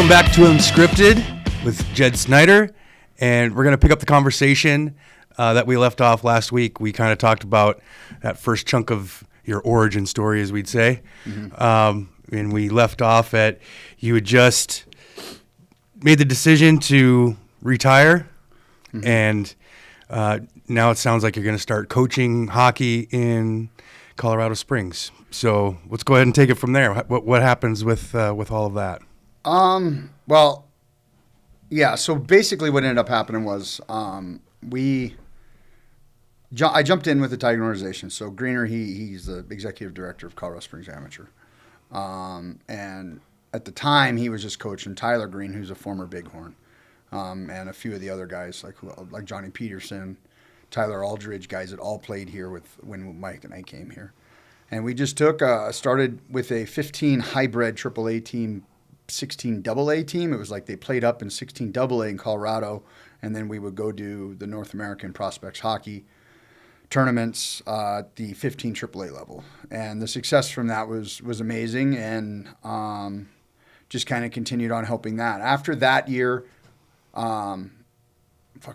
Welcome back to Unscripted with Jed Snyder, and we're going to pick up the conversation that we left off last week. We kind of talked about that first chunk of your origin story, as we'd say, and we left off at you had just made the decision to retire, and now it sounds like you're going to start coaching hockey in Colorado Springs. So let's go ahead and take it from there. What happens with all of that? Well, yeah. So basically, what ended up happening was I jumped in with the Tiger organization. So Greener, he's the executive director of Colorado Springs Amateur, and at the time he was just coaching Tyler Green, who's a former Bighorn, and a few of the other guys like Johnny Peterson, Tyler Aldridge, guys that all played here when Mike and I came here. And we just started with a 15 hybrid AAA team, 16 AA team. It was like they played up in 16 AA in Colorado, and then we would go do the North American Prospects Hockey tournaments at the 15 AAA level. And the success from that was amazing, and just kind of continued on helping that. After that year,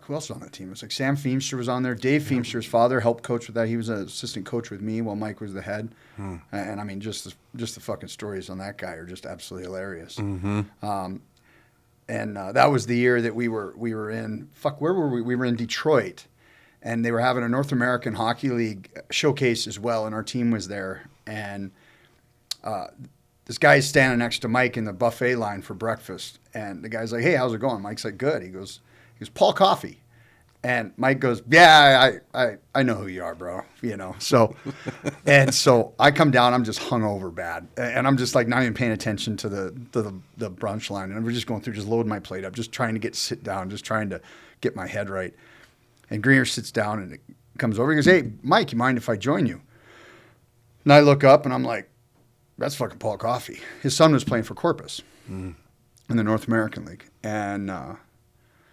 who else was on that team? It was like Sam Feemster was on there. Dave Feemster's father helped coach with that. He was an assistant coach with me while Mike was the head. And I mean, just the fucking stories on that guy are just absolutely hilarious. And that was the year that we were in. Where were we? We were in Detroit, and they were having a North American Hockey League showcase as well, and our team was there. And this guy's standing next to Mike in the buffet line for breakfast, and the guy's like, "Hey, how's it going?" Mike's like, "Good." He goes, "Paul Coffey." And Mike goes, "Yeah, I know who you are, bro." You know, so I come down, I'm just hungover bad, and I'm just like not even paying attention to the brunch line, and we're just going through, just loading my plate up, just trying to sit down, just trying to get my head right. And Greener sits down and comes over, he goes, "Hey, Mike, you mind if I join you?" And I look up and I'm like, "That's fucking Paul Coffey." His son was playing for Corpus in the North American League, and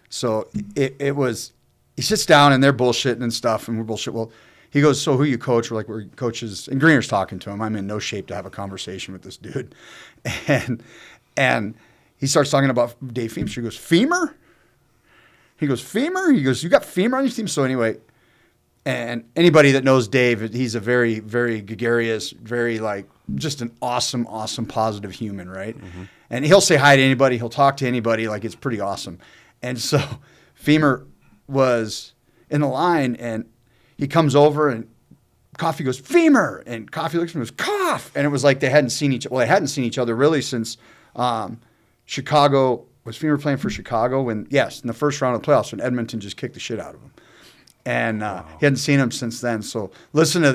so it was, he sits down and they're bullshitting and stuff, and we're bullshit. Well, he goes, "So who you coach?" We're like, "We're coaches." And Greener's talking to him. I'm in no shape to have a conversation with this dude. And he starts talking about Dave Feemster. He goes, "Femur?" He goes, "Femur?" He goes, "You got femur on your team?" So anyway, and anybody that knows Dave, he's a very, very gregarious, very just an awesome, awesome, positive human, right? And he'll say hi to anybody. He'll talk to anybody. It's pretty awesome. And so Femur was in the line, and he comes over, and Coffey goes, "Femur!" And Coffey looks at him and goes, "Cough!" And it was like they hadn't seen each other really since Chicago. Was Femur playing for Chicago? In the first round of the playoffs when Edmonton just kicked the shit out of him. And he hadn't seen him since then. So listen to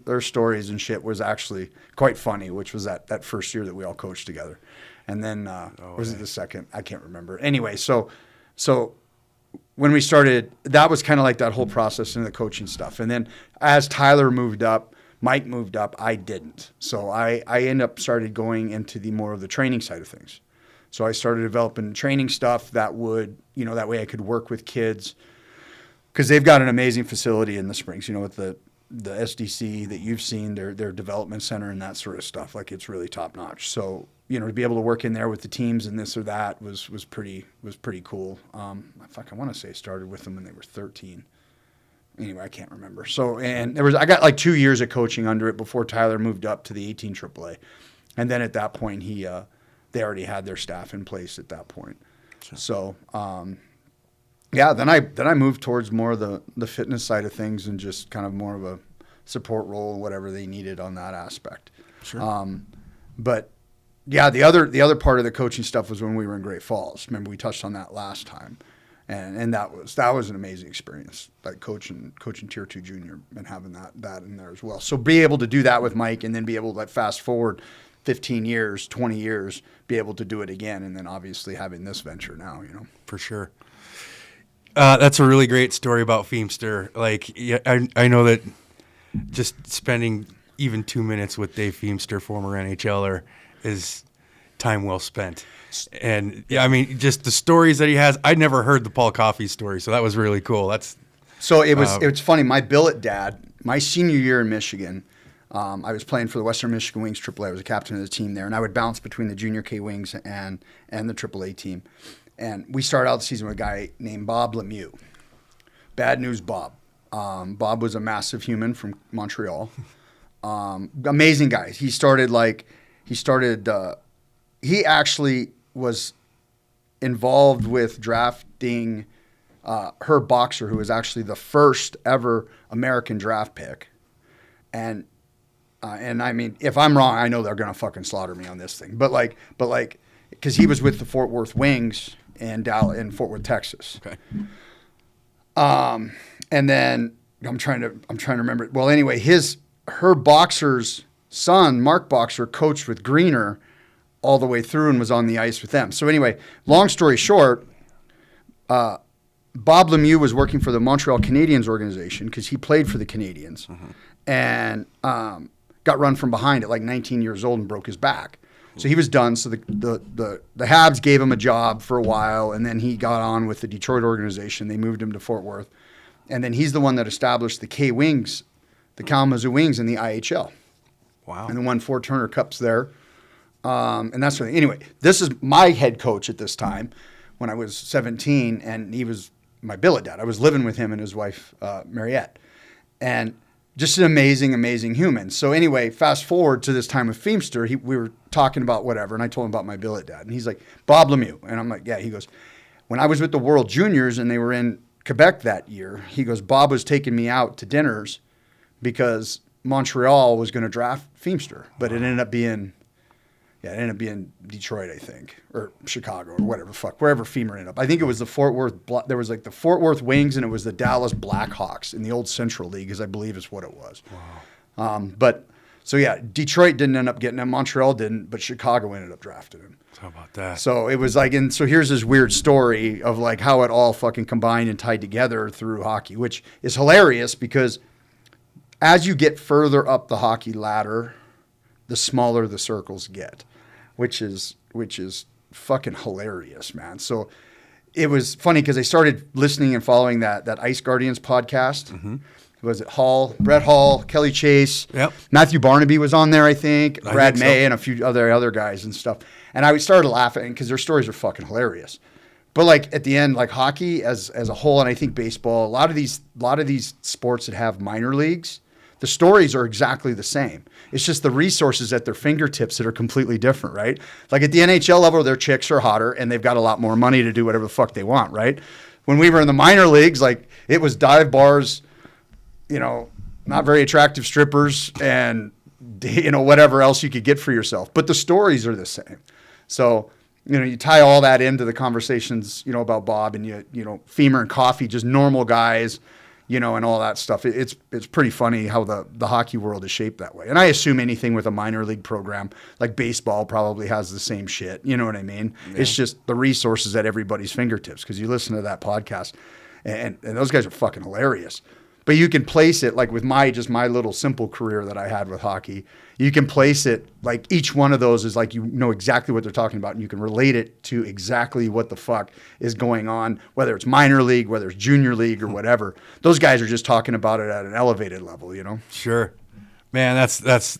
their stories and shit was actually quite funny, which was that first year that we all coached together. And then, was it the second? I can't remember. Anyway, so when we started, that was kind of like that whole process into the coaching stuff. And then as Tyler moved up, Mike moved up, I didn't. So I ended up started going into more of the training side of things. So I started developing training stuff that would, that way I could work with kids, because they've got an amazing facility in the Springs, with the SDC that you've seen, their development center and that sort of stuff. It's really top notch. So, to be able to work in there with the teams and this or that was pretty cool. I want to say I started with them when they were 13. Anyway, I can't remember. So, and I got 2 years of coaching under it before Tyler moved up to the 18 AAA. And then at that point, they already had their staff in place at that point. Sure. So, then I moved towards more of the fitness side of things and just kind of more of a support role, whatever they needed on that aspect. Sure. But yeah, the other part of the coaching stuff was when we were in Great Falls. Remember, we touched on that last time, and that was an amazing experience, coaching Tier 2 junior and having that in there as well. So be able to do that with Mike, and then be able to fast forward 15 years, 20 years, be able to do it again, and then obviously having this venture now, For sure. That's a really great story about Feemster. I know that just spending even 2 minutes with Dave Feemster, former NHLer, is time well spent. And just the stories that he has. I'd never heard the Paul Coffey story, so that was really cool. So it was funny. My billet dad, my senior year in Michigan, I was playing for the Western Michigan Wings AAA. I was a captain of the team there, and I would bounce between the Junior K Wings and the AAA team. And we started out the season with a guy named Bob Lemieux. Bad news, Bob. Bob was a massive human from Montreal. Amazing guy. He actually was involved with drafting Herb Boxer, who was actually the first ever American draft pick. And I mean, if I'm wrong, I know they're gonna fucking slaughter me on this thing. But because he was with the Fort Worth Wings in Fort Worth, Texas. Okay. And then I'm trying to remember. Well, anyway, Herb Boxer's son, Mark Boxer, coached with Greener all the way through and was on the ice with them. So anyway, long story short, Bob Lemieux was working for the Montreal Canadiens organization because he played for the Canadiens, and got run from behind at like 19 years old and broke his back. So he was done. So the Habs gave him a job for a while, and then he got on with the Detroit organization. They moved him to Fort Worth, and then he's the one that established the K Wings, the Kalamazoo Wings, in the IHL. Wow. And won 4 Turner Cups there. And that's what, anyway, this is my head coach at this time when I was 17, and he was my billet dad. I was living with him and his wife, Mariette. And just an amazing, amazing human. So anyway, fast forward to this time with Feemster, we were talking about whatever, and I told him about my billet dad. And he's like, Bob Lemieux. And I'm like, yeah. He goes, when I was with the World Juniors and they were in Quebec that year, he goes, Bob was taking me out to dinners because Montreal was going to draft Feemster, but it ended up being Detroit, I think, or Chicago, or whatever, wherever Feemer ended up. I think it was the Fort Worth. There was like the Fort Worth Wings, and it was the Dallas Blackhawks in the old Central League, as I believe is what it was. Wow. So yeah, Detroit didn't end up getting him. Montreal didn't, but Chicago ended up drafting him. How about that? So it was like, and so here's this weird story of like how it all fucking combined and tied together through hockey, which is hilarious because as you get further up the hockey ladder, the smaller the circles get, which is fucking hilarious, man. So it was funny because I started listening and following that Ice Guardians podcast. Mm-hmm. Was it Brett Hall, Kelly Chase, yep. Matthew Barnaby was on there, I think Brad May, and a few other guys and stuff. And I started laughing because their stories are fucking hilarious. But like at the end, like hockey as a whole, and I think baseball, a lot of these sports that have minor leagues, the stories are exactly the same. It's just the resources at their fingertips that are completely different, right? Like at the NHL level, their chicks are hotter and they've got a lot more money to do whatever the fuck they want, right? When we were in the minor leagues, like it was dive bars, not very attractive strippers and, whatever else you could get for yourself. But the stories are the same. So, you tie all that into the conversations, about Bob and, Feemer and Coffee, just normal guys, and all that stuff. It's pretty funny how the hockey world is shaped that way. And I assume anything with a minor league program, like baseball, probably has the same shit. You know what I mean? Yeah. It's just the resources at everybody's fingertips because you listen to that podcast, and those guys are fucking hilarious. But you can place it, like with my little simple career that I had with hockey, you can place it, like each one of those is like you know exactly what they're talking about, and you can relate it to exactly what the fuck is going on, whether it's minor league, whether it's junior league or whatever. Those guys are just talking about it at an elevated level, Sure. Man, that's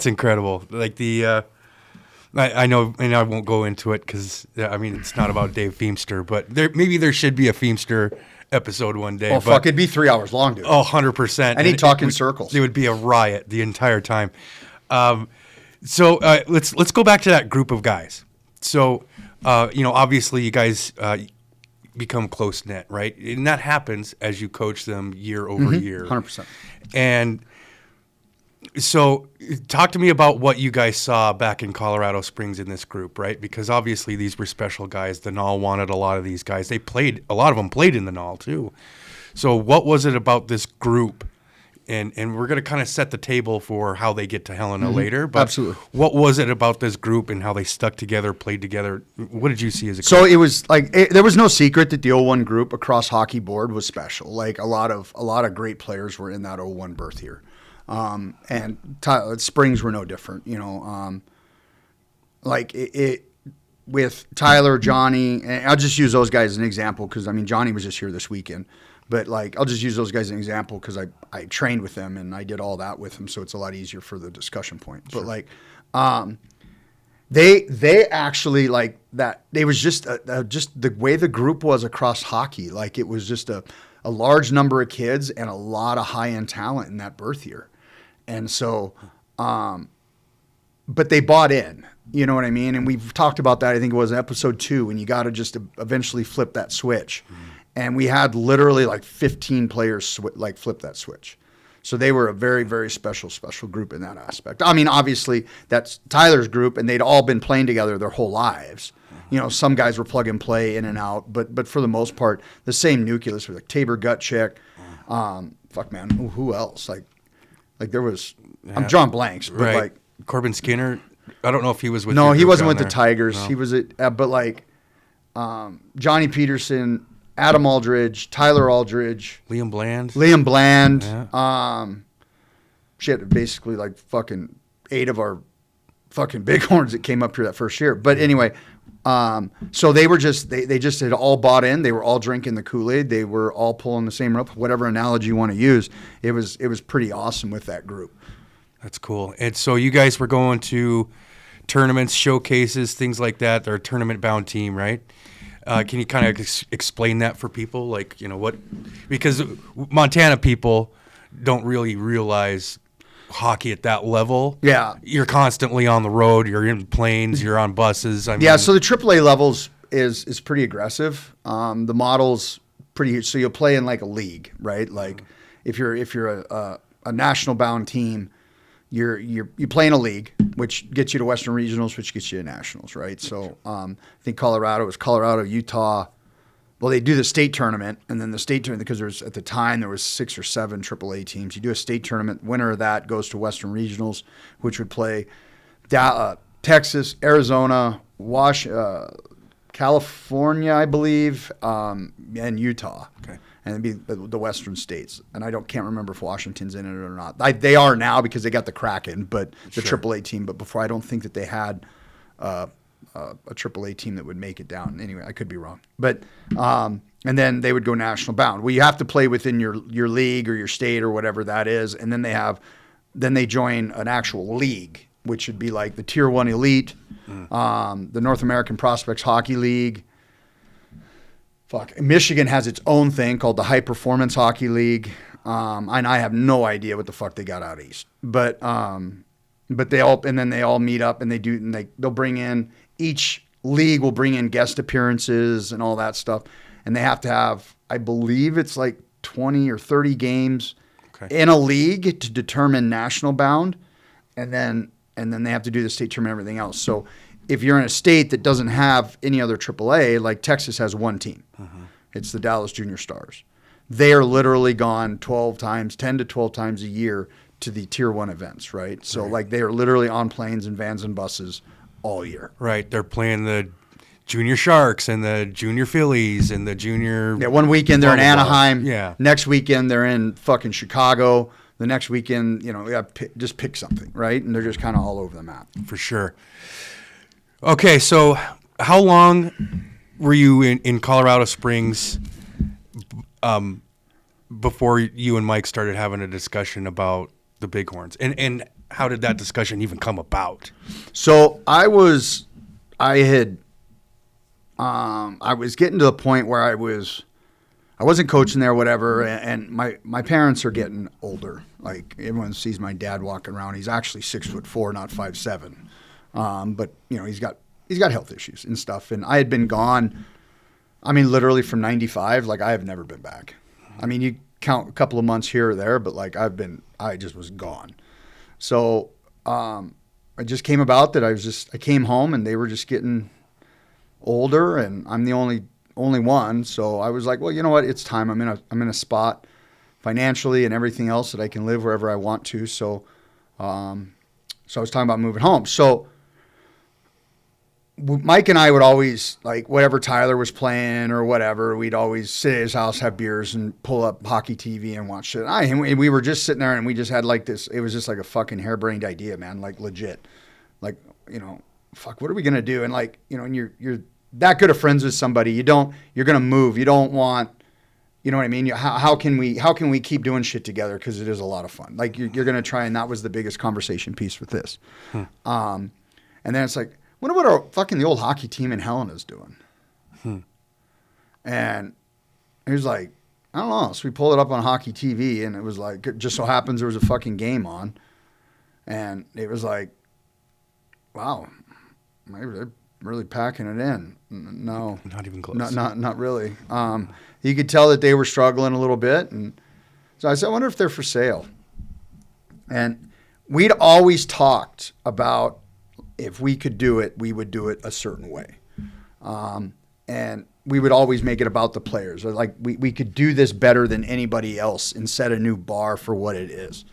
incredible. Like I know, and I won't go into it because, it's not about Dave Feemster, but maybe there should be a Feemster episode one day. Oh, fuck, it'd be 3 hours long, dude. Oh, 100%. And he'd talk in circles. It would be a riot the entire time. So let's go back to that group of guys. So, obviously you guys become close-knit, right? And that happens as you coach them year over year. 100%. And so talk to me about what you guys saw back in Colorado Springs in this group, right? Because obviously these were special guys. The Null wanted a lot of these guys. A lot of them played in the Null too. So what was it about this group? And we're going to kind of set the table for how they get to Helena later. But absolutely. What was it about this group and how they stuck together, played together? What did you see as a group? So it was like there was no secret that the 01 group across hockey board was special. Like a lot of great players were in that 01 berth here. And Springs were no different, with Tyler, Johnny, and I'll just use those guys as an example because, I mean, Johnny was just here this weekend. But, like, I'll just use those guys as an example because I trained with them and I did all that with them, so it's a lot easier for the discussion point. Sure. But, like, they actually, like, that – it was just just the way the group was across hockey. Like, it was just a large number of kids and a lot of high-end talent in that birth year. And so but they bought in. You know what I mean? And we've talked about that, I think it was episode 2, and you got to just eventually flip that switch. Mm-hmm. And we had literally like 15 players flip that switch. So they were a very, very special group in that aspect. I mean, obviously, that's Tyler's group, and they'd all been playing together their whole lives. Mm-hmm. You know, some guys were plug and play in and out, but for the most part, the same nucleus was like Tabor Gutchick. Fuck, man, who else? Like there was, I'm drawing blanks, but like Corbin Skinner. I don't know if he was with. No, he wasn't with the Tigers. No. He was at, but like Johnny Peterson, Adam Aldridge, Tyler Aldridge, Liam Bland. Yeah. Shit, basically like fucking 8 of our fucking Bighorns that came up here that first year. But anyway, so they were just they just had all bought in. They were all drinking the Kool-Aid. They were all pulling the same rope. Whatever analogy you want to use, it was pretty awesome with that group. That's cool. And so you guys were going to tournaments, showcases, things like that. They're a tournament-bound team, right? Can you kind of explain that for people? Like, you know, what – because Montana people don't really realize hockey at that level. Yeah. You're constantly on the road. You're in planes. You're on buses. So the AAA levels is pretty aggressive. The model's pretty – so you'll play in like a league, right? Like if you're a national-bound team – you play in a league, which gets you to Western Regionals, which gets you to Nationals, right? So I think Colorado, Utah. Well, they do the state tournament, and then the state tournament, because at the time there was 6 or 7 AAA teams. You do a state tournament. Winner of that goes to Western Regionals, which would play Texas, Arizona, California, I believe, and Utah. Okay. And it'd be the Western states. And I can't remember if Washington's in it or not. They are now because they got the Kraken, but the AAA team. But before, I don't think that they had a AAA team that would make it down. Anyway, I could be wrong. But and then they would go national bound. Well, you have to play within your league or your state or whatever that is. And then they join an actual league, which would be like the Tier 1 Elite, the North American Prospects Hockey League. Michigan has its own thing called the High Performance Hockey League, and I have no idea what the fuck they got out east. But they all meet up and they'll bring in, each league will bring in guest appearances and all that stuff, and they have to have, I believe it's like 20 or 30 games in a league to determine national bound, and then they have to do the state tournament and everything else. So if you're in a state that doesn't have any other AAA, like Texas has one team. Mm-hmm. It's the Dallas Junior Stars. They are literally gone 10 to 12 times a year to the Tier 1 events, right? So, like, they are literally on planes and vans and buses all year. Right. They're playing the Junior Sharks and the Junior Phillies and the Junior... Yeah, one weekend they're in Anaheim. Yeah. Next weekend they're in fucking Chicago. The next weekend, just pick something, right? And they're just kind of all over the map. For sure. Okay, so how long were you in Colorado Springs before you and Mike started having a discussion about the Bighorns? And how did that discussion even come about? So I was getting to the point where I wasn't coaching there, whatever, and my parents are getting older. Like, everyone sees my dad walking around. He's actually 6'4", not 5'7". But he's got health issues and stuff. And I had been gone, I mean, literally from 95. Like, I have never been back. I mean, you count a couple of months here or there, but like I just was gone. So it just came about that I came home and they were just getting older, and I'm the only one. So I was like, well, you know what? It's time. I'm in a spot financially and everything else that I can live wherever I want to. So I was talking about moving home. So Mike and I would always, like, whatever Tyler was playing or whatever, we'd always sit at his house, have beers, and pull up hockey TV and watch it. And we were just sitting there, and we just had like this. It was just like a fucking harebrained idea, man. Like, legit. Like, fuck, what are we going to do? And like, you know, and you're that good of friends with somebody, you're going to move. You don't want, you know what I mean? How can we keep doing shit together? Cause it is a lot of fun. Like you're going to try. And that was the biggest conversation piece with this. And then it's like, wonder what our fucking the old hockey team in Helena's doing. And he was like, I don't know. So we pulled it up on hockey TV, and it was like, it just so happens there was a fucking game on. And it was like, wow, maybe they're really packing it in. No. Not even close. Not really. You could tell that they were struggling a little bit. And so I said, I wonder if they're for sale. And we'd always talked about if we could do it, we would do it a certain way. And we would always make it about the players. Like we could do this better than anybody else and set a new bar for what it is.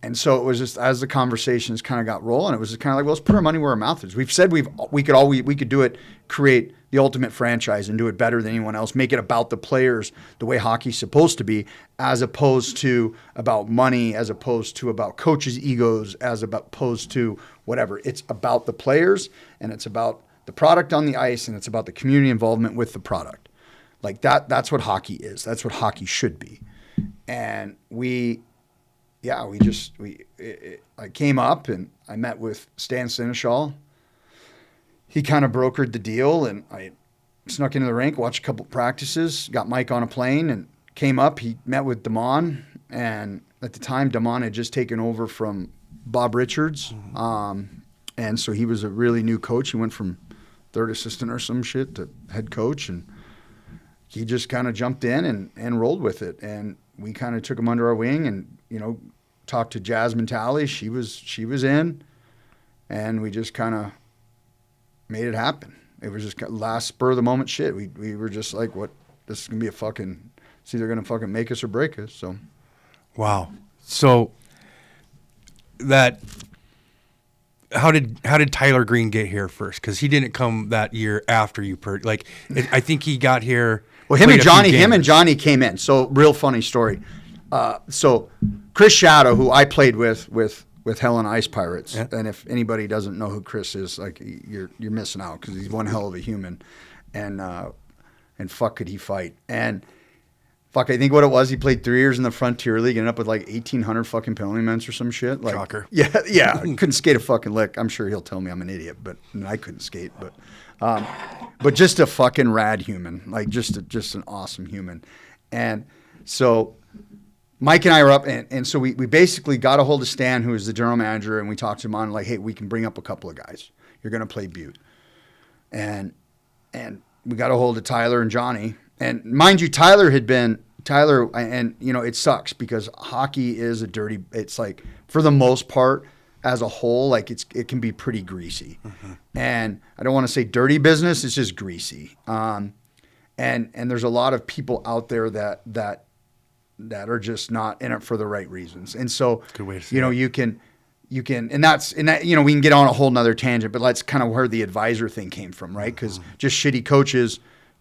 And so it was just as the conversations kind of got rolling, it was just kind of like, well, let's put our money where our mouth is. We've said we could do it, create the ultimate franchise and do it better than anyone else. Make it about the players the way hockey's supposed to be, as opposed to about money, as opposed to about coaches' egos, as opposed to whatever. It's about the players, and it's about the product on the ice, and it's about the community involvement with the product. Like that's what hockey is. That's what hockey should be. And I came up and I met with Stan Seneschal. He kind of brokered the deal, and I snuck into the rink, watched a couple practices, got Mike on a plane, and came up. He met with Damon, and at the time, Damon had just taken over from Bob Richards. And so he was a really new coach. He went from third assistant or some shit to head coach, and he just kind of jumped in and rolled with it. And we kind of took him under our wing and, you know, talked to Jasmine Talley. She was in, and we just kind of made it happen. It was just last spur of the moment shit. We were just like, what, this is going to be it's either going to fucking make us or break us. So. Wow. So how did Tyler Green get here first? Because he didn't come that year after you I think he got here. Well, him and Johnny came in. So real funny story. So Chris Shadow, who I played with Helena Ice Pirates, and if anybody doesn't know who Chris is, like you're missing out, because he's one hell of a human, and fuck could he fight. And fuck, I think what it was, he played 3 years in the Frontier League, ended up with like 1,800 fucking penalty minutes or some shit. Like, shocker. Yeah, couldn't skate a fucking lick. I'm sure he'll tell me I'm an idiot, but I couldn't skate. But just a fucking rad human, like just an awesome human. And so Mike and I were up, and so we basically got a hold of Stan, who was the general manager, and we talked to him on like, hey, we can bring up a couple of guys. You're going to play Butte. And we got a hold of Tyler and Johnny. And mind you, Tyler, and you know, it sucks because hockey is it's like, for the most part, as a whole, like it can be pretty greasy. Mm-hmm. And I don't want to say dirty business, it's just greasy. And there's a lot of people out there that are just not in it for the right reasons. And so, good way to say you know, you can, and that, you know, we can get on a whole nother tangent, but that's kind of where the advisor thing came from, right? Because just shitty coaches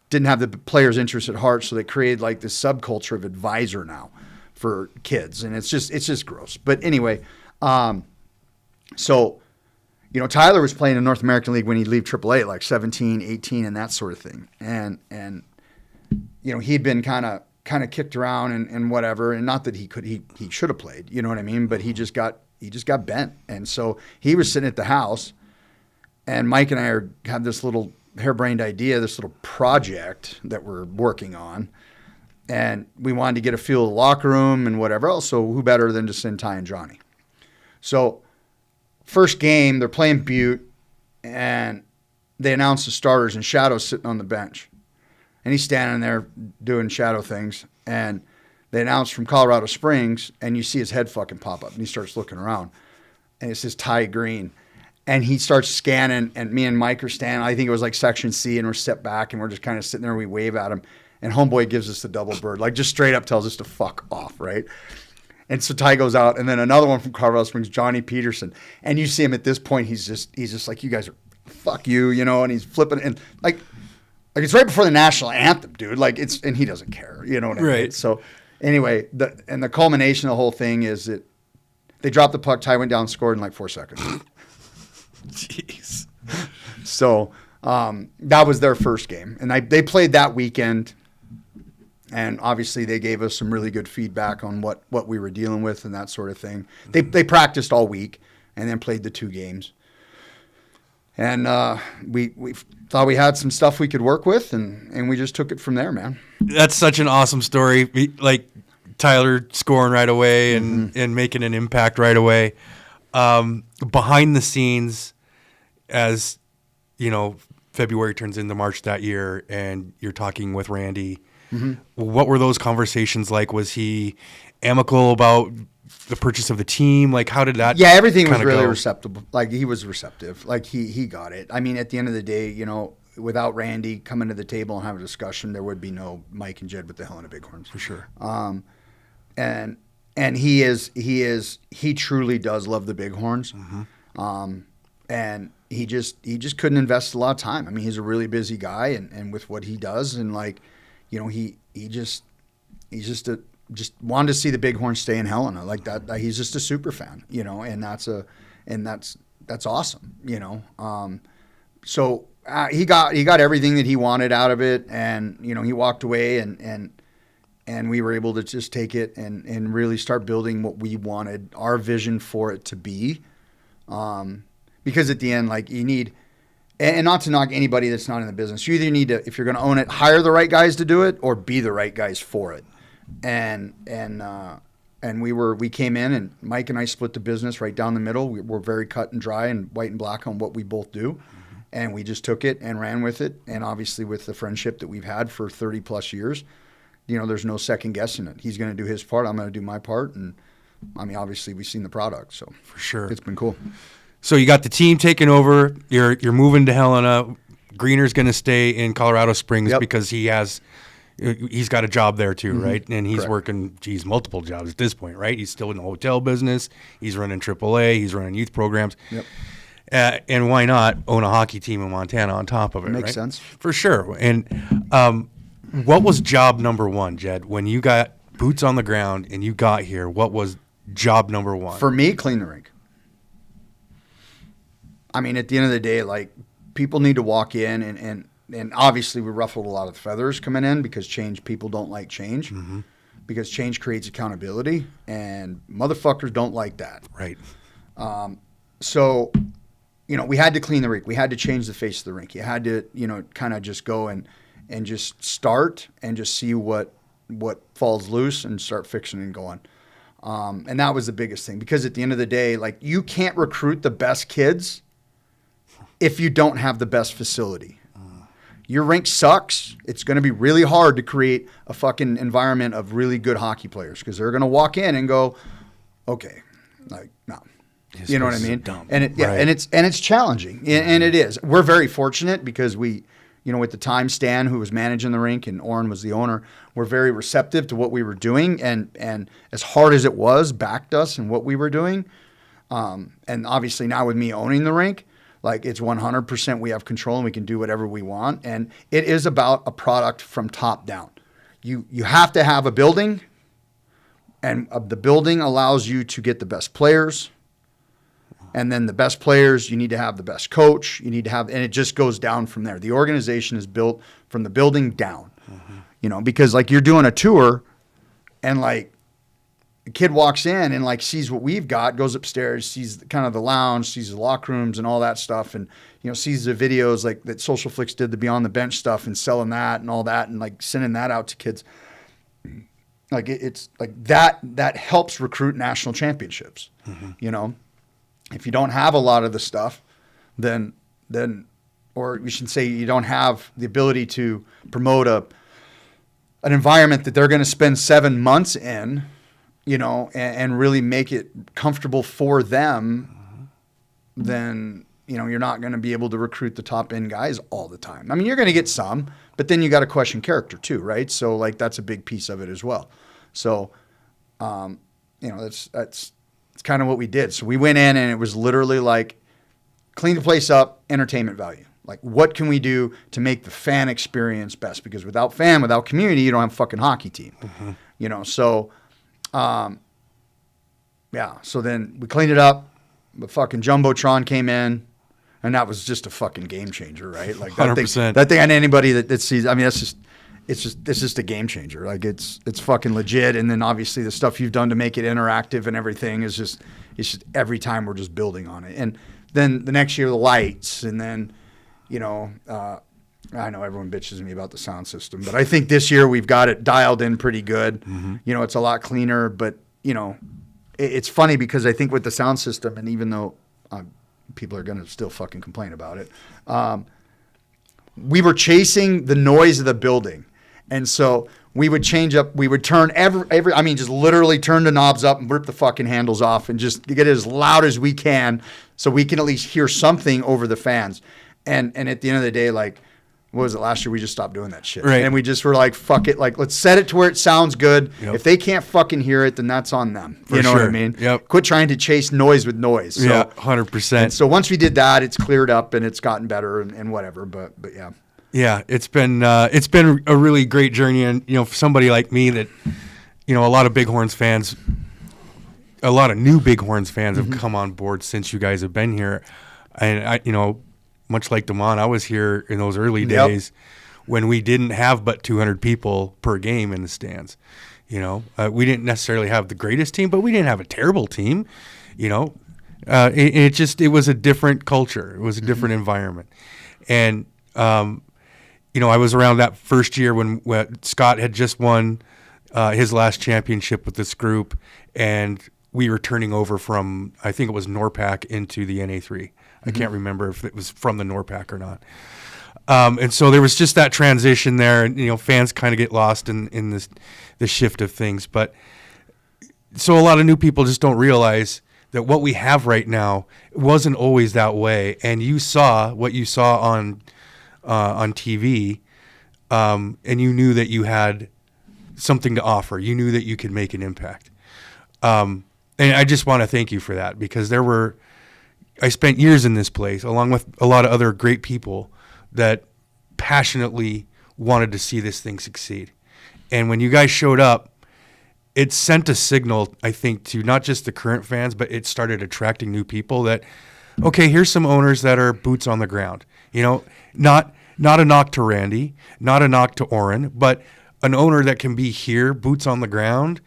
didn't have the players' interest at heart, so they created like this subculture of advisor now for kids, and it's just gross. But anyway, so, you know, Tyler was playing in North American League when he'd leave AAA at like 17, 18, and that sort of thing, and you know, he'd been kind of kicked around and whatever, and not that he should have played, you know what I mean? But he just got bent, and so he was sitting at the house, and Mike and I had this little harebrained idea, this little project that we're working on, and we wanted to get a feel of the locker room and whatever else. So who better than to send Ty and Johnny? So first game, they're playing Butte, and they announce the starters, and Shadow's sitting on the bench, and he's standing there doing Shadow things, and they announce from Colorado Springs, and you see his head fucking pop up, and he starts looking around, and it says Ty Green. And he starts scanning, and me and Mike are standing. I think it was like section C, and we're stepped back, and we're just kind of sitting there. And we wave at him, and homeboy gives us the double bird, like just straight up tells us to fuck off, right? And so Ty goes out, and then another one from Colorado Springs, Johnny Peterson, and you see him at this point. He's just like, you guys are, fuck you, you know, and he's flipping, and like it's right before the national anthem, dude. Like and he doesn't care, you know what I mean? Right. So anyway, the culmination of the whole thing is that they dropped the puck. Ty went down, scored in like 4 seconds. Jeez. So that was their first game. And they played that weekend. And obviously they gave us some really good feedback on what we were dealing with and that sort of thing. They practiced all week and then played the 2 games. And we thought we had some stuff we could work with, and we just took it from there, man. That's such an awesome story. Like Tyler scoring right away and making an impact right away. Behind the scenes, as you know, February turns into March that year, and you're talking with Randy. What were those conversations like? Was he amicable about the purchase of the team? Like, how did that? Yeah, everything was really receptive. Like, he was receptive. Like, he got it. I mean, at the end of the day, you know, without Randy coming to the table and having a discussion, there would be no Mike and Jed with the Helena Bighorns. For sure. And he truly does love the Bighorns. And he just couldn't invest a lot of time. I mean, he's a really busy guy, and with what he does, and like, you know, he just wanted to see the Bighorns stay in Helena like that. He's just a super fan, you know, and that's awesome, you know. So he got everything that he wanted out of it, and you know, he walked away, and we were able to just take it and really start building what we wanted our vision for it to be. Because at the end, like, you need. And not to knock anybody that's not in the business, you either need to, if you're going to own it, hire the right guys to do it, or be the right guys for it. And we came in, and Mike and I split the business right down the middle. We were very cut and dry and white and black on what we both do, and we just took it and ran with it. And obviously, with the friendship that we've had for 30 plus years, you know, there's no second guessing it. He's going to do his part, I'm going to do my part, and I mean, obviously, we've seen the product, so for sure, it's been cool. So you got the team taking over. You're moving to Helena. Greener's going to stay in Colorado Springs because he's got a job there too, right? And he's working, multiple jobs at this point, right? He's still in the hotel business. He's running AAA. He's running youth programs. And why not own a hockey team in Montana on top of it? Makes right? sense. For sure. And what was job number one, Jed, when you got boots on the ground and you got here? What was job number one? For me, clean the rink. I mean, at the end of the day, like, people need to walk in, and obviously we ruffled a lot of feathers coming in because people don't like change, because change creates accountability, and motherfuckers don't like that. Right. So, you know, we had to clean the rink. We had to change the face of the rink. You had to, you know, kind of just go and just start and just see what falls loose and start fixing and going. And that was the biggest thing, because at the end of the day, like, you can't recruit the best kids if you don't have the best facility. Your rink sucks. It's going to be really hard to create a fucking environment of really good hockey players, because they're going to walk in and go, okay, like, no. You know what I mean? And it's challenging, and it is. We're very fortunate because we, you know, with the time, Stan, who was managing the rink, and Oren was the owner, were very receptive to what we were doing, and as hard as it was, backed us in what we were doing. And obviously now with me owning the rink, like, it's 100% we have control and we can do whatever we want. And it is about a product from top down. You have to have a building, and the building allows you to get the best players. And then the best players, you need to have the best coach. You need to have, and it just goes down from there. The organization is built from the building down, you know, because like, you're doing a tour, and like, the kid walks in and like sees what we've got, goes upstairs, sees kind of the lounge, sees the locker rooms and all that stuff, and you know, sees the videos like that Social Flicks did, the Beyond the Bench stuff, and selling that and all that, and like sending that out to kids. Like, it's like that helps recruit national championships. You know, if you don't have a lot of the stuff, then or you should say you don't have the ability to promote an environment that they're going to spend 7 months in, you know, and really make it comfortable for them, then, you know, you're not going to be able to recruit the top end guys all the time. I mean, you're going to get some, but then you got to question character too, right? So like, that's a big piece of it as well. So, you know, that's kind of what we did. So we went in, and it was literally like, clean the place up, entertainment value. Like, what can we do to make the fan experience best? Because without community, you don't have a fucking hockey team, you know? So, yeah. So then we cleaned it up. The fucking Jumbotron came in. And that was just a fucking game changer, right? Like 100%. That thing on anybody that sees, I mean, it's just a game changer. Like it's fucking legit. And then obviously the stuff you've done to make it interactive and everything it's just every time we're just building on it. And then the next year, the lights, and then, I know everyone bitches at me about the sound system, but I think this year we've got it dialed in pretty good. Mm-hmm. It's a lot cleaner, but it's funny because I think with the sound system, and even though people are going to still fucking complain about it, we were chasing the noise of the building. And so we would change up, we would turn just literally turn the knobs up and rip the fucking handles off and just get it as loud as we can so we can at least hear something over the fans. And at the end of the day, like, what was it last year? We just stopped doing that shit. Right. And we just were like, fuck it. Like, let's set it to where it sounds good. Yep. If they can't fucking hear it, then that's on them. For you know sure. what I mean? Yep. Quit trying to chase noise with noise. So, yeah, 100%. And so once we did that, it's cleared up and it's gotten better and whatever. But yeah. Yeah, it's been a really great journey, and for somebody like me that, a lot of Bighorns fans, a lot of new Bighorns fans have come on board since you guys have been here, and I, much like Damon, I was here in those early days when we didn't have but 200 people per game in the stands. We didn't necessarily have the greatest team, but we didn't have a terrible team. It was a different culture. It was a different environment, and I was around that first year when Scott had just won his last championship with this group, and we were turning over from, I think it was NORPAC into the NA3. I can't remember if it was from the NORPAC or not. And so there was just that transition there, and fans kind of get lost in this shift of things. But so a lot of new people just don't realize that what we have right now wasn't always that way. And you saw what you saw on TV, and you knew that you had something to offer. You knew that you could make an impact. And I just want to thank you for that, because I spent years in this place along with a lot of other great people that passionately wanted to see this thing succeed. And when you guys showed up, it sent a signal, I think, to not just the current fans, but it started attracting new people that, okay, here's some owners that are boots on the ground. Not a knock to Randy, not a knock to Oren, but an owner that can be here, boots on the ground,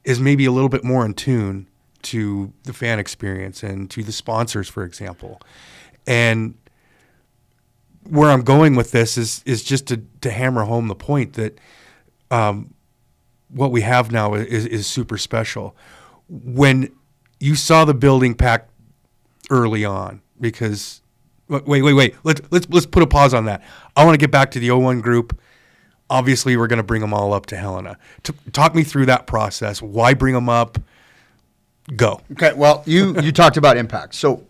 is maybe a little bit more in tune to the fan experience and to the sponsors, for example. And where I'm going with this is just to hammer home the point that what we have now is super special. When you saw the building packed early on, because wait, let's put a pause on that. I want to get back to the 01 group. Obviously, we're going to bring them all up to Helena. Talk me through that process. Why bring them up? Go. Okay, well, you talked about impact. So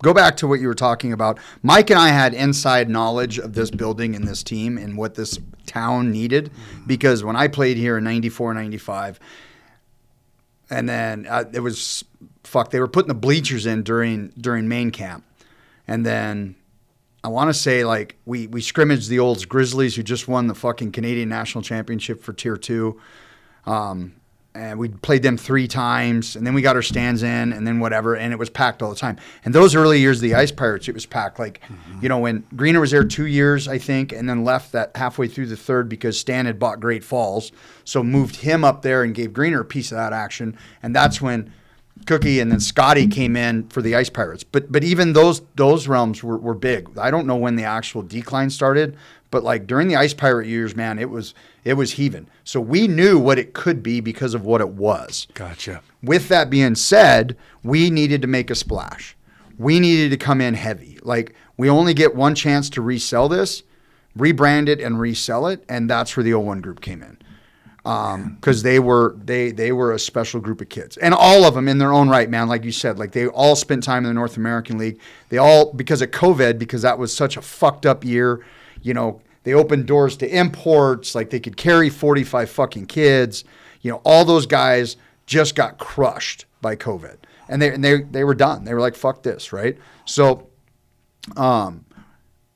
go back to what you were talking about. Mike and I had inside knowledge of this building and this team and what this town needed, because when I played here in 94, 95, and then it was, they were putting the bleachers in during main camp. And then I want to say, like, we scrimmaged the old Grizzlies, who just won the fucking Canadian National Championship for Tier 2. And we played them 3 times, and then we got our stands in, and then whatever, and it was packed all the time. And those early years of the Ice Pirates, it was packed. Like, when Greener was there 2 years, I think, and then left that halfway through the third because Stan had bought Great Falls, so moved him up there and gave Greener a piece of that action. And that's when Cookie and then Scotty came in for the Ice Pirates. But even those realms were big. I don't know when the actual decline started, but like during the Ice Pirate years, man, it was heaving. So we knew what it could be because of what it was. Gotcha. With that being said, we needed to make a splash. We needed to come in heavy. Like, we only get one chance to resell this, rebrand it, and resell it, and that's where the 01 group came in. Because they were a special group of kids, and all of them in their own right, man. Like you said, like they all spent time in the North American League. They all, because of COVID, because that was such a fucked up year, they opened doors to imports. Like, they could carry 45 fucking kids. All those guys just got crushed by COVID, and they were done. They were like, fuck this, right? So,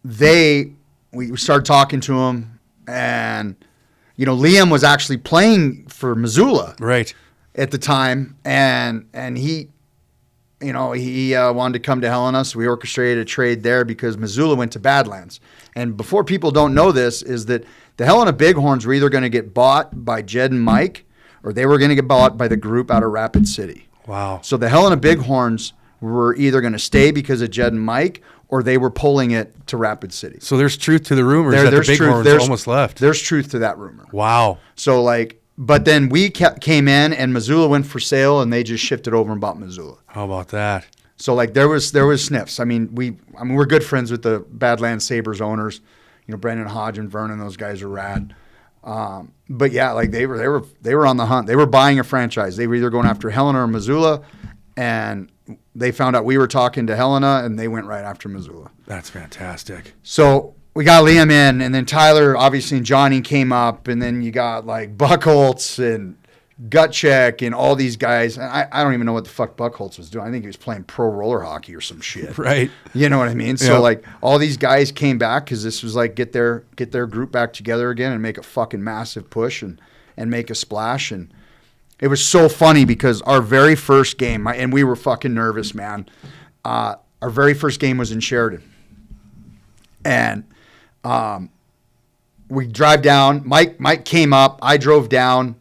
we started talking to them, and Liam was actually playing for Missoula right at the time, and he he wanted to come to Helena, so we orchestrated a trade there because Missoula went to Badlands. And before people don't know this, is that the Helena Bighorns were either going to get bought by Jed and Mike, or they were going to get bought by the group out of Rapid City. Wow. So the Helena Bighorns were either going to stay because of Jed and Mike, or they were pulling it to Rapid City. So there's truth to the rumors that the Bighorns almost left. There's truth to that rumor. Wow. So but then we came in, and Missoula went for sale, and they just shifted over and bought Missoula. How about that? So there was sniffs. We're good friends with the Badlands Sabres owners. Brendan Hodge and Vernon, those guys are rad. But yeah, they were on the hunt. They were buying a franchise. They were either going after Helena or Missoula, and they found out we were talking to Helena, and they went right after Missoula. That's fantastic. So we got Liam in, and then Tyler, obviously, and Johnny came up, and then you got Buckholtz and Gutcheck and all these guys. I don't even know what the fuck Buckholtz was doing. I think he was playing pro roller hockey or some shit. Right. You know what I mean? So all these guys came back because this was get their group back together again and make a fucking massive push and make a splash. And it was so funny because our very first game, and we were fucking nervous, man. Our very first game was in Sheridan. And we drive down. Mike came up. I drove down.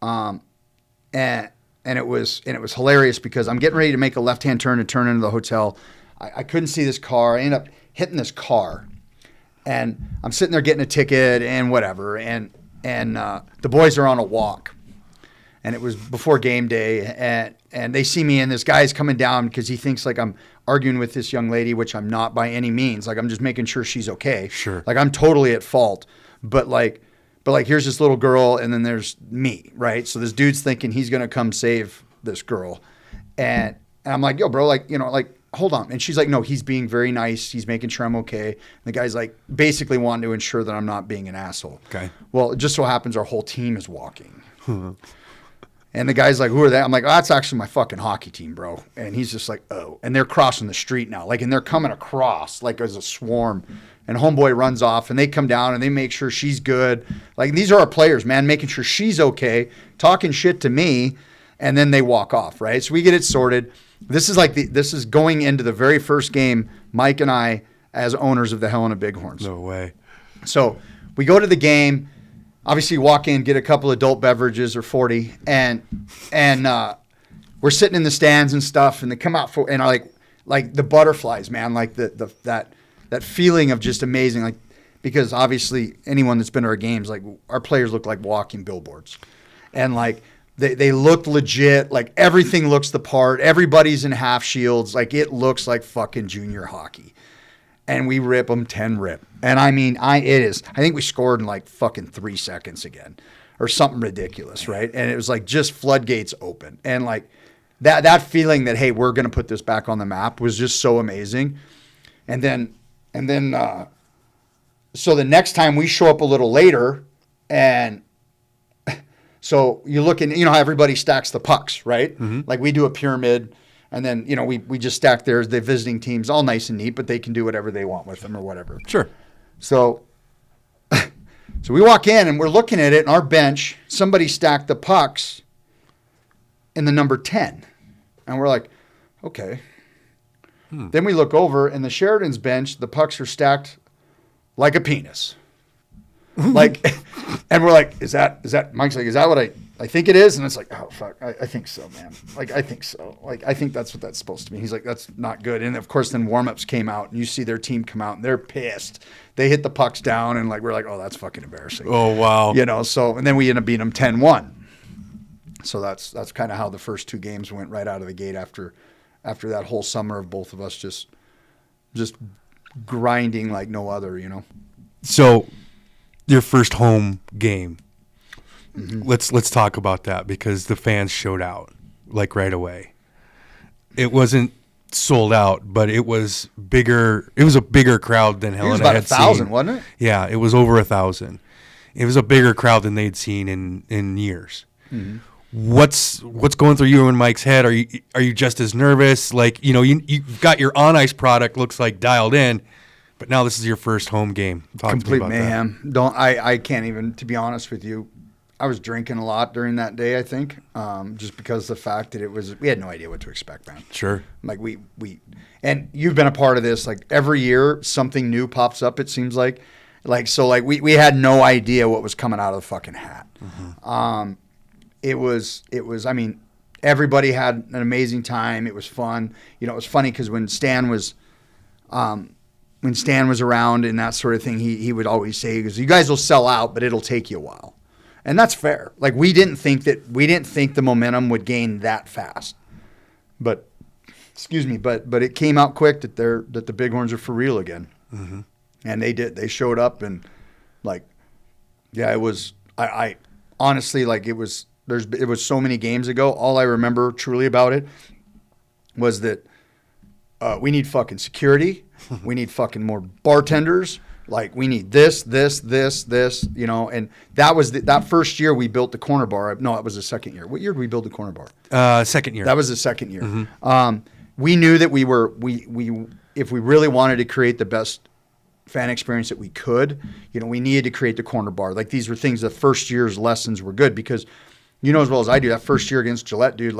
And it was hilarious because I'm getting ready to make a left-hand turn and turn into the hotel. I couldn't see this car. I ended up hitting this car, and I'm sitting there getting a ticket and whatever. And the boys are on a walk, and it was before game day, and they see me, and this guy's coming down because he thinks I'm arguing with this young lady, which I'm not by any means. I'm just making sure she's okay. Sure. I'm totally at fault, but here's this little girl, and then there's me, right? So this dude's thinking he's going to come save this girl. And I'm like, yo, bro, hold on. And she's like, no, he's being very nice. He's making sure I'm okay. And the guy's basically wanting to ensure that I'm not being an asshole. Okay. Well, it just so happens our whole team is walking. And the guy's like, who are they? I'm like, oh, that's actually my fucking hockey team, bro. And he's just like, oh. And they're crossing the street now. And they're coming across as a swarm. And homeboy runs off, and they come down, and they make sure she's good. These are our players, man, making sure she's okay, talking shit to me, and then they walk off, right? So we get it sorted. This is going into the very first game, Mike and I, as owners of the Helena Bighorns. No way. So we go to the game. Obviously, walk in, get a couple adult beverages or 40, and we're sitting in the stands and stuff, and they come out and are like the butterflies, man, that feeling of just amazing, because obviously anyone that's been to our games, our players look like walking billboards, and they look legit, everything looks the part, everybody's in half shields, it looks like fucking junior hockey, and we rip them 10-rip, and I think we scored in fucking 3 seconds again, or something ridiculous, right? And it was just floodgates open, and that feeling that, hey, we're gonna put this back on the map was just so amazing, and then. So the next time we show up a little later, and so you look and how everybody stacks the pucks, right? Mm-hmm. We do a pyramid, and then, we just stack the visiting teams, all nice and neat, but they can do whatever they want with them or whatever. Sure. So we walk in, and we're looking at it, and our bench, somebody stacked the pucks in the number 10. And we're like, okay. Then we look over, and the Sheridan's bench, the pucks are stacked like a penis. And we're like, is that, Mike's like, is that what I think it is? And it's like, oh, fuck, I think so, man. I think so. I think that's what that's supposed to mean. He's like, that's not good. And, of course, then warm-ups came out, and you see their team come out, and they're pissed. They hit the pucks down, and, we're like, oh, that's fucking embarrassing. Oh, wow. And then we end up beating them 10-1. So that's kind of how the first 2 games went right out of the gate after that whole summer of both of us just grinding like no other, So your first home game, mm-hmm. let's talk about that, because the fans showed out right away. It wasn't sold out, but it was bigger. It was a bigger crowd than Helena had seen. It was about 1,000, wasn't it? Yeah, it was over 1,000. It was a bigger crowd than they'd seen in years. Mm-hmm. What's going through you and Mike's head? Are you just as nervous? You've got your on ice product, looks like dialed in, but now this is your first home game. Talk Complete to me about mayhem. That. I can't even, to be honest with you, was drinking a lot during that day, I think, just because of the fact that we had no idea what to expect, man. Sure. Like and you've been a part of this. Like every year, something new pops up. It seems like we had no idea what was coming out of the fucking hat. Mm-hmm. It was. I mean, everybody had an amazing time. It was fun. You know, it was funny because when Stan was around and that sort of thing, he would always say, he goes, "You guys will sell out, but it'll take you a while." And that's fair. Like we didn't think the momentum would gain that fast. But it came out quick that the Bighorns are for real again. Mm-hmm. And they did. They showed up and it was I honestly, like it was so many games ago. All I remember truly about it was that we need fucking security. We need fucking more bartenders. Like we need this, you know. And that was that first year we built the corner bar. No, it was the second year. What year did we build the corner bar? Second year. That was the second year. Mm-hmm. We knew that we if we really wanted to create the best fan experience that we could, you know, we needed to create the corner bar. Like these were things, the first year's lessons were good because you know as well as I do, that first year against Gillette, dude, it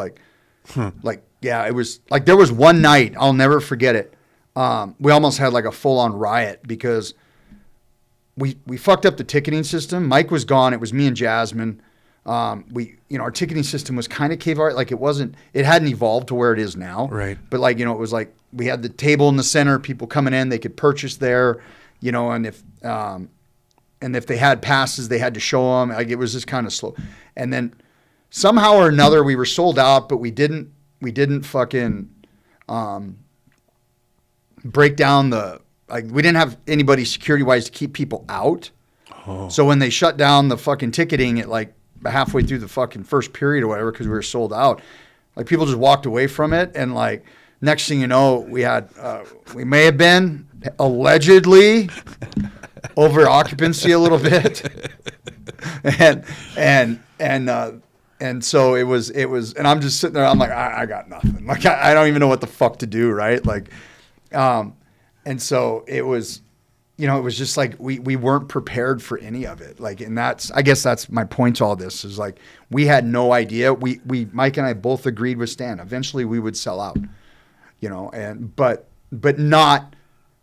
was like there was one night, I'll never forget it. We almost had like a full-on riot because we fucked up the ticketing system. Mike was gone. It was me and Jasmine. Our ticketing system was kind of cave art. Like it hadn't evolved to where it is now. Right. But like, you know, it was like we had the table in the center, people coming in, they could purchase there, you know, and if they had passes, they had to show them. Like it was just kind of slow. And then somehow or another we were sold out, but we didn't fucking break down we didn't have anybody security-wise to keep people out. Oh. So when they shut down the fucking ticketing at like halfway through the fucking first period or whatever, because we were sold out, like people just walked away from it. And like next thing you know, we may have been allegedly over occupancy a little bit. And so it was, and I'm just sitting there, I'm like, I got nothing. Like, I don't even know what the fuck to do. Right. Like, and so it was, you know, it was just like, we weren't prepared for any of it. Like, and I guess that's my point to all this is like, we had no idea. Mike and I both agreed with Stan. Eventually we would sell out, you know, but not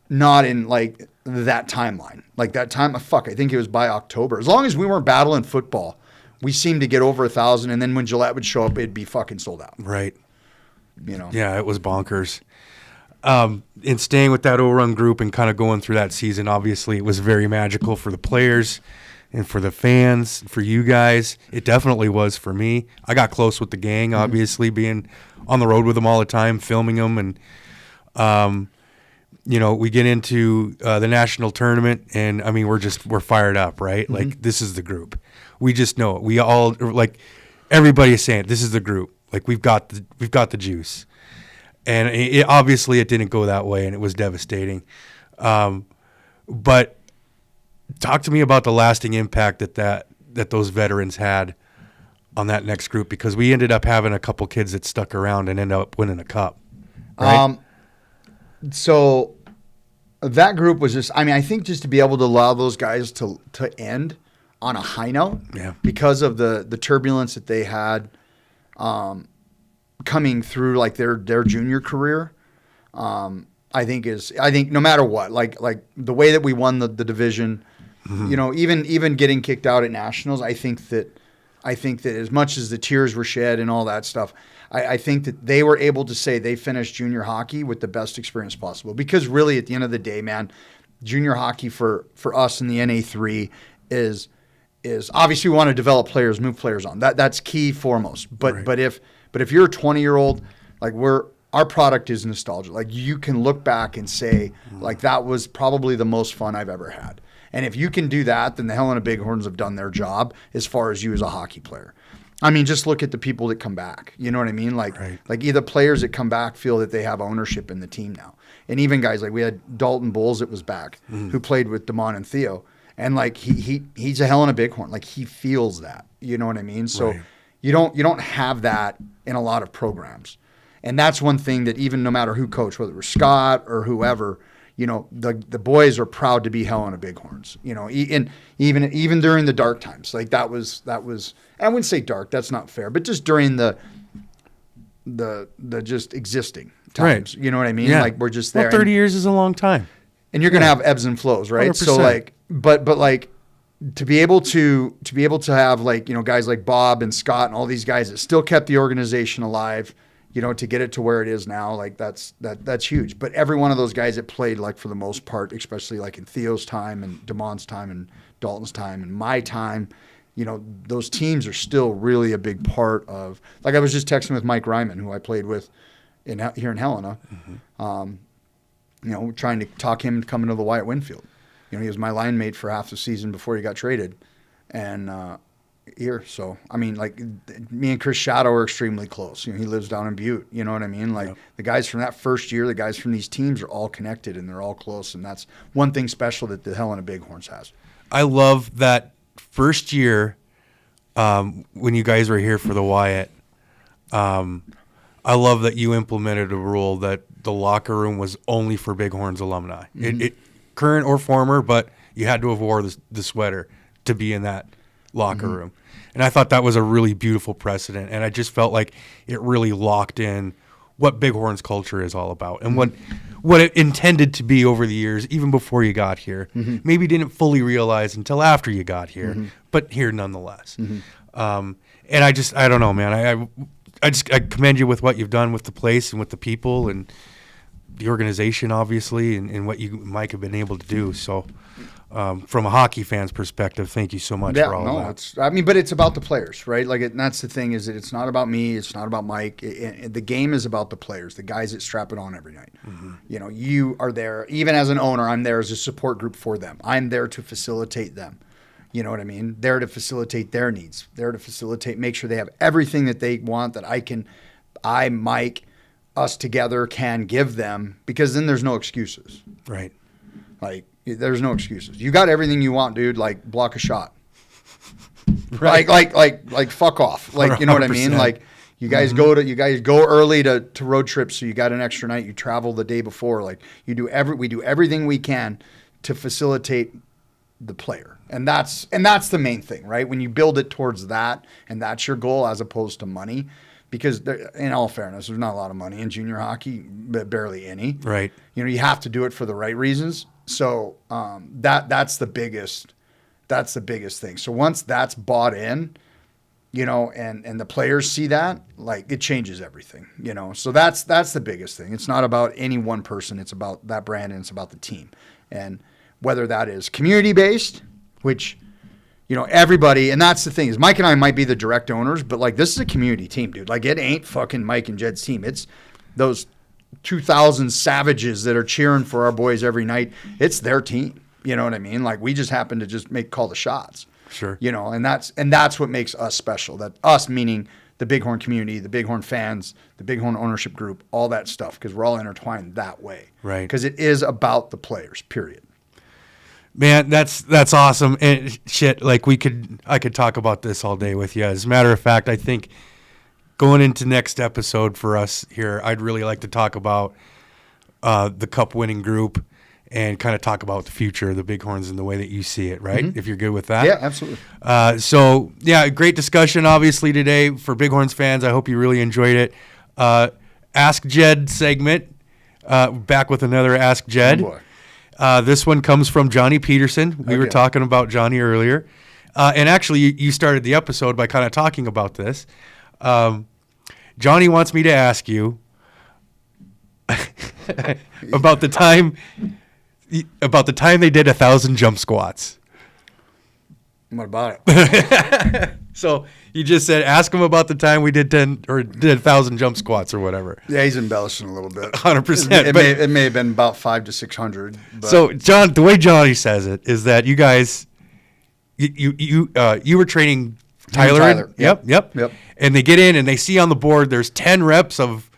in like that timeline, like that time. I think it was by October. As long as we weren't battling football, we seemed to get over 1,000. And then when Gillette would show up, it'd be fucking sold out. Right. You know? Yeah, it was bonkers. In staying with that O-Run group and kind of going through that season, obviously it was very magical for the players and for the fans, for you guys. It definitely was for me. I got close with the gang, obviously, being on the road with them all the time, filming them. And, you know, we get into the national tournament, and, I mean, we're fired up, right? Mm-hmm. Like, this is the group. We just know it. We all, like, everybody is saying, this is the group. Like, we've got the juice. And obviously it didn't go that way, and it was devastating. But talk to me about the lasting impact that those veterans had on that next group, because we ended up having a couple kids that stuck around and ended up winning a cup. Right? So that group was just, I mean, I think just to be able to allow those guys to end on a high note, because of the turbulence that they had, coming through like their junior career, I think no matter what, like the way that we won the division, mm-hmm. you know, even getting kicked out at nationals, I think that as much as the tears were shed and all that stuff, I think that they were able to say they finished junior hockey with the best experience possible. Because really, at the end of the day, man, junior hockey for us in the NA3 is obviously we want to develop players, move players on. That's key foremost. But right. But if you're a 20-year-old, like our product is nostalgia. Like you can look back and say, like that was probably the most fun I've ever had. And if you can do that, then the Helena Bighorns have done their job as far as you as a hockey player. I mean, just look at the people that come back. You know what I mean? Like, right. Like either players that come back feel that they have ownership in the team now. And even guys like we had Dalton Bowles that was back, who played with Damon and Theo. And like he's a Helena Bighorn. Like he feels that. You know what I mean? So right. you don't have that in a lot of programs. And that's one thing that even no matter who coached, whether it was Scott or whoever, the boys are proud to be Helena Bighorns. Even during the dark times, like that was. I wouldn't say dark. That's not fair. But just during the just existing times, right. You know what I mean? Yeah. Like we're just there. Well, 30 years is a long time, and you're gonna have ebbs and flows, right? 100%. So like, but like. To be able to have like, guys like Bob and Scott and all these guys that still kept the organization alive, to get it to where it is now, like that's huge. But every one of those guys that played, like for the most part, especially like in Theo's time and DeMond's time and Dalton's time and my time, those teams are still really a big part of, like I was just texting with Mike Ryman, who I played with here in Helena, trying to talk him to come into the Wyatt Winfield. He was my line mate for half the season before he got traded. And here, so, I mean, like, me and Chris Shadow are extremely close. He lives down in Butte. You know what I mean? Like, The guys from that first year, the guys from these teams are all connected, and they're all close. And that's one thing special that the Helena Bighorns has. I love that first year when you guys were here for the Wyatt. I love that you implemented a rule that the locker room was only for Bighorns alumni. It current or former, but you had to have wore the sweater to be in that locker room. And I thought that was a really beautiful precedent. And I just felt like it really locked in what Bighorns culture is all about and what it intended to be over the years, even before you got here. Maybe didn't fully realize until after you got here, but here nonetheless. And I don't know, man. I commend you with what you've done with the place and with the people and the organization, obviously, and what you, Mike, have been able to do. So, from a hockey fan's perspective, thank you so much for all of that. But it's about the players, right? Like, and that's the thing, is that it's not about me, it's not about Mike. The game is about the players, the guys that strap it on every night. You are there, even as an owner, I'm there as a support group for them. I'm there to facilitate them. You know what I mean? There to facilitate their needs. There to make sure they have everything that they want, that Mike, us together can give them, because then there's no excuses. Right. Like, there's no excuses. You got everything you want, dude. Like, block a shot. Right. Like fuck off. Like, you know what I mean? Like, you guys go early to road trips, so you got an extra night. You travel the day before. Like, we do everything we can to facilitate the player. And that's the main thing, right? When you build it towards that, and that's your goal, as opposed to money. Because in all fairness, there's not a lot of money in junior hockey, but barely any. Right. You have to do it for the right reasons. So that's the biggest thing. So once that's bought in, and the players see that, like, it changes everything. So that's the biggest thing. It's not about any one person. It's about that brand, and it's about the team. And whether that is community based, which, everybody, and that's the thing, is Mike and I might be the direct owners, but, like, this is a community team, dude. Like, it ain't fucking Mike and Jed's team. It's those 2,000 savages that are cheering for our boys every night. It's their team. You know what I mean? Like, we just happen to just call the shots. Sure. And that's what makes us special. That us, meaning the Bighorn community, the Bighorn fans, the Bighorn ownership group, all that stuff, because we're all intertwined that way. Right. Because it is about the players, period. Man, that's awesome. And shit, like, I could talk about this all day with you. As a matter of fact, I think going into next episode for us here, I'd really like to talk about the cup winning group and kind of talk about the future of the Bighorns and the way that you see it, right? If you're good with that. Yeah, absolutely. So, yeah, great discussion, obviously, today for Bighorns fans. I hope you really enjoyed it. Ask Jed segment, back with another Ask Jed. Oh, boy. This one comes from Johnny Peterson. We were talking about Johnny earlier. And actually, you started the episode by kind of talking about this. Johnny wants me to ask you about the time they did 1,000 jump squats. What about it? So you just said, ask him about the time we did 1,000 jump squats or whatever. Yeah, he's embellishing a little bit. 100%. It may have been about 500 to 600. But. So John, the way Johnny says it is that you guys, you were training Tyler. Yep. And they get in and they see on the board there's 10 reps of.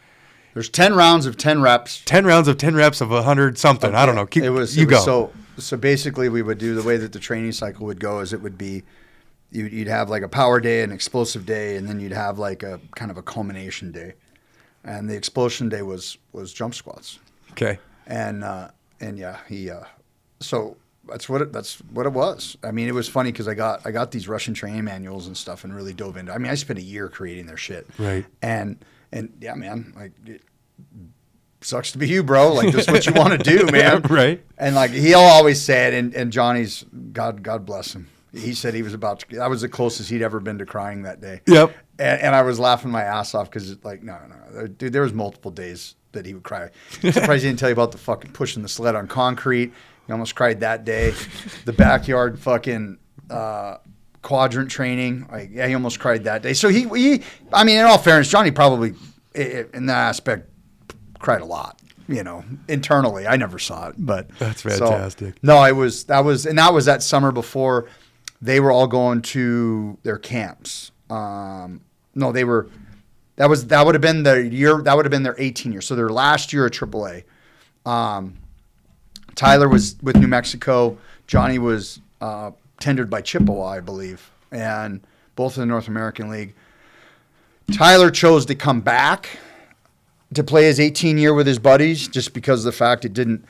There's 10 rounds of 10 reps. 10 rounds of 10 reps of 100 something. Okay. I don't know. Go. So basically, we would do the way that the training cycle would go is it would be. You'd have like a power day, an explosive day, and then you'd have like a kind of a culmination day. And the explosion day was jump squats. Okay. And yeah, so that's what it was. I mean, it was funny because I got these Russian training manuals and stuff and really dove into. I mean, I spent a year creating their shit. Right. And yeah, man, like it sucks to be you, bro. Like this is what you want to do, man. Right. And like he'll always say it, and Johnny's God bless him. He said he was about to. That was the closest he'd ever been to crying that day. Yep. And I was laughing my ass off because like no, dude, there was multiple days that he would cry. I'm surprised he didn't tell you about the fucking pushing the sled on concrete. He almost cried that day. The backyard fucking quadrant training. Like, yeah, he almost cried that day. So he I mean, in all fairness, Johnny probably in that aspect cried a lot. You know, internally, I never saw it, but that's fantastic. So, no, that was that summer before they were all going to their camps. No, they were. That would have been their year. That would have been their 18 year. So their last year at AAA. Tyler was with New Mexico. Johnny was tendered by Chippewa, I believe, and both in the North American League. Tyler chose to come back to play his 18 year with his buddies just because of the fact it didn't.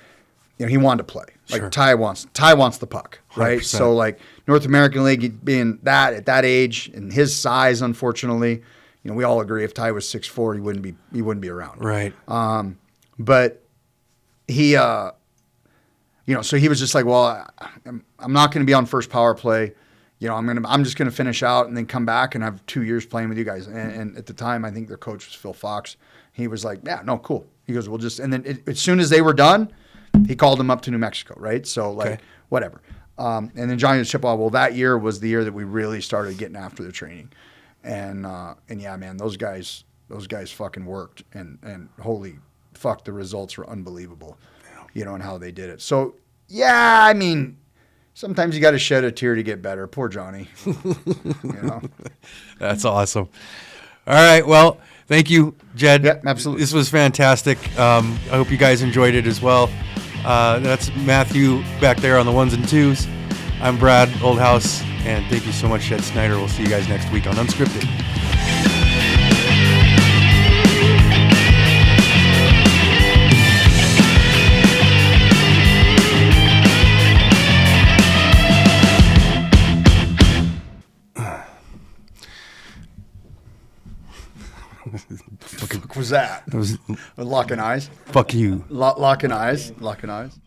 You know, he wanted to play. Like sure. Ty wants the puck, right? 100%. So like North American League being that at that age and his size, unfortunately, you know, we all agree if Ty was 6'4", he wouldn't be around. Right. But he, you know, so he was just like, well, I'm not going to be on first power play. You know, I'm just going to finish out and then come back and have 2 years playing with you guys. And at the time, I think their coach was Phil Fox. He was like, yeah, no, cool. He goes, we'll just, and then as soon as they were done, he called them up to New Mexico, right? So like, okay. Whatever. And then Johnny was Chippewa. Well, that year was the year that we really started getting after the training. And yeah, man, those guys fucking worked and holy fuck, the results were unbelievable, you know, and how they did it. So yeah, I mean, sometimes you got to shed a tear to get better. Poor Johnny, you know. That's awesome. All right. Well, thank you, Jed. Yeah, absolutely. This was fantastic. I hope you guys enjoyed it as well. That's Matthew back there on the ones and twos. I'm Brad Oldhouse, and thank you so much, Jed Snyder. We'll see you guys next week on Unscripted. What the fuck was that? That was Locking eyes? fuck you. Locking eyes? Locking eyes?